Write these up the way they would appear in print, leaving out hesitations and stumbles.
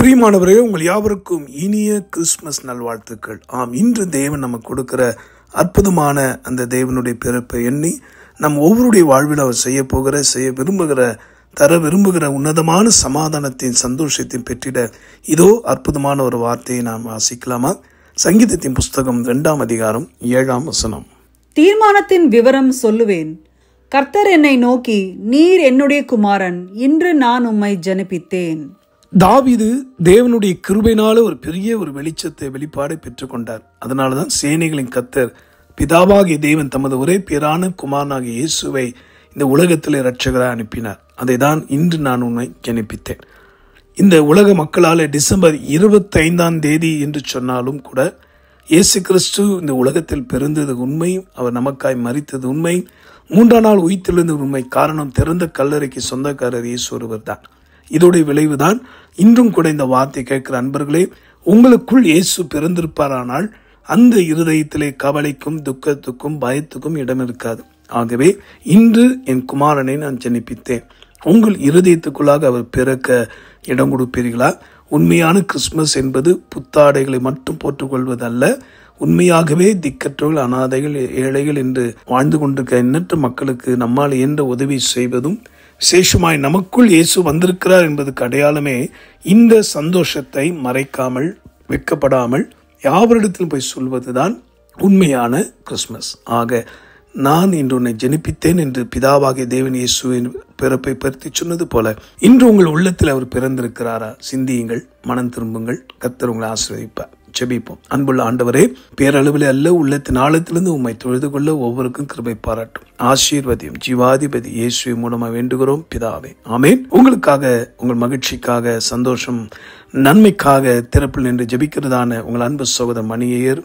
பிரியமானவர்களே, உங்கள் யாவருக்கும் இனிய கிறிஸ்துமஸ் நல்வாழ்த்துக்கள். இன்று தேவன் நமக்கு கொடுக்கிற அற்புதமான அந்த தேவனுடைய பிறப்பை எண்ணி நம் ஒவ்வொருடைய வாழ்வில் அவர் செய்ய விரும்புகிற உன்னதமான சமாதானத்தின் சந்தோஷத்தின் பெற்றிட இதோ அற்புதமான ஒரு வார்த்தையை நாம் வாசிக்கலாமா? சங்கீதத்தின் புஸ்தகம் 2ஆம் அதிகாரம் 7ஆம் வசனம். தீர்மானத்தின் விவரம் சொல்லுவேன். கர்த்தர் என்னை நோக்கி, நீர் என்னுடைய குமாரன், இன்று நான் உம்மை ஜனிப்பித்தேன். தாவீது தேவனுடைய கிருபையினால ஒரு பெரிய வெளிச்சத்தை வெளிப்பாடை பெற்றுக்கொண்டார். அதனாலதான் சேனைகளின் கர்த்தர் பிதாவாகிய தேவன் தமது ஒரே பேரான குமாரனாகிய இயேசுவை இந்த உலகத்திலே இரட்சகராய் அனுப்பினார். அதை தான் இன்று நான் உன்னை ஜனிப்பித்தேன். இந்த உலக மக்களால் டிசம்பர் 25ஆம் தேதி என்று சொன்னாலும் கூட இயேசு கிறிஸ்து இந்த உலகத்தில் பிறந்தது உண்மை, அவர் நமக்காய் மரித்தது உண்மை, 3ஆம் நாள் உயிர்த்தெழுந்தது உண்மை. காரணம், திறந்த கல்லறைக்கு சொந்தக்காரர் இயேசு ஒருவர் தான். இதோடைய விளைவுதான் இன்றும் கூட இந்த வார்த்தை கேட்கிற அன்பர்களே, உங்களுக்குள் இயேசு பிறந்திருப்பாரானால் அந்த இருதயத்திலே கவலைக்கும் துக்கத்துக்கும் பயத்துக்கும் இடம் இருக்காது. ஆகவே இன்று என் குமாரனை நான் ஜனிப்பித்தேன். உங்கள் இருதயத்துக்குள்ளாக அவர் பிறக்க இடம் கொடுப்பீர்களா? உண்மையான கிறிஸ்துமஸ் என்பது புத்தாடைகளை மட்டும் போட்டுக்கொள்வது அல்ல. உண்மையாகவே திக்கற்றவர்கள், அனாதைகள், ஏழைகள் என்று வாழ்ந்து கொண்டிருக்க எண்ணற்ற மக்களுக்கு நம்மால் இயன்ற உதவி செய்வதும், விசேஷமாய் நமக்குள் இயேசு வந்திருக்கிறார் என்பதற்கு அடையாளமே இந்த சந்தோஷத்தை மறைக்காமல் வெட்கப்படாமல் யாவரிடத்திலும் போய் சொல்வதுதான் உண்மையான கிறிஸ்துமஸ். ஆக நான் இன்று உன்னை ஜனிப்பித்தேன் என்று பிதாவாகிய தேவன் இயேசுவின் பிறப்பை பற்றி சொன்னது போல இன்று உங்கள் உள்ளத்தில் அவர் பிறந்திருக்கிறாரா? சிந்தியுங்கள், மனம் திரும்புங்கள். கர்த்தர் உங்களை ஆசீர்வதிப்பார். ஜெபிப்போம். அன்புள்ள ஆண்டவரே, பேரளவில் அல்ல, உள்ளத்தின் ஆழத்திலிருந்து உம்மை தொழுது கொள்ள ஒவ்வொருக்கும் கிருபை பாராட்டும். ஆசீர்வதியும். ஜீவாதிபதி இயேசுவை மூலமாக வேண்டுகிறோம் பிதாவே, ஆமேன். உங்களுக்காக, உங்கள் மகிழ்ச்சிக்காக, சந்தோஷம், நன்மைக்காக திறப்பில் நின்று ஜெபிக்கிறதான உங்கள் அன்பு சகோதரர் Maniyar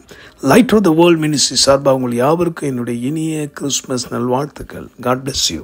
light of the world ministry சார்பாக உங்கள் யாவருக்கும் என்னுடைய இனிய கிறிஸ்துமஸ் நல்வாழ்த்துக்கள். God bless you.